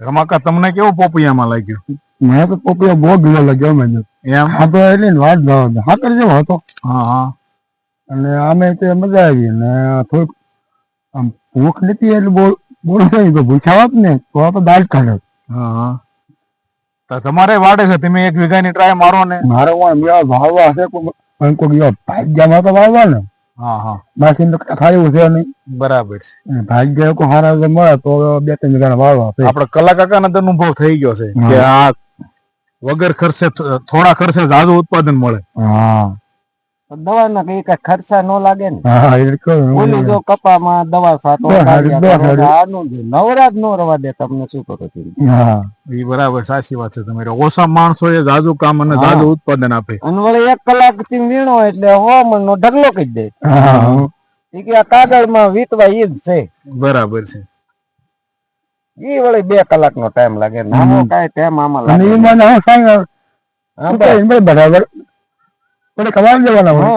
રમાકા તમને કેવું પોપિયામાં લાગ્યું? મને તો પોપિયા બહુ ગયો લાગ્યો મને એમ? આ તો એટલી વાત ન હાકર જેવો હતો. હા હા. અને આમે તે મજા આવી ને થોડુંક આમ ભૂખ નથી એટલે બોલ તો ભૂખ્યા હોત ને તો દાળ કાઢે. હા હા. તો તમારે વાડે છે, તમે 1 વીઘાની ટ્રાય મારો ને. મારે વાવવા હશે કોઈ ભાગ્યમાં તો વાવવા ને. હા હા. બાકી તો થાય છે નહીં. બરાબર છે. ભાગ્ય કોઈ સારા મળે તો 2-3 વીઘા વાવવા. આપડે કલા કાકાનો તો અનુભવ થઈ ગયો છે કે આ વગર ખર્ચે થોડા ખર્ચે ઝાઝું ઉત્પાદન મળે. હા. દવાના કઈ ખર્ચા ન લાગે ને. હા ઓલું જો કપામાં દવા છાંટો આનું નવરાજ નો રવા દે. તમને શું કરો છો? હા એ બરાબર સાચી વાત છે તમારી. ઓછા માણસો એ ઝાઝુ કામ અને ઝાઝુ ઉત્પાદન આપે. અને વળી 1 કલાક થી વીણો એટલે 100 મણ નો ઢગલો કરી દે. હા એ કે આ કાગળમાં વીતવા ઈ જ છે. બરાબર છે. ઈ વળી 2 કલાક નો ટાઈમ લાગે. નામો કાંઈ ટાઈમ આમાં લાગે. અને મને હું સાંઈ બરાબર. પણ કમાઈ જવાના હોય.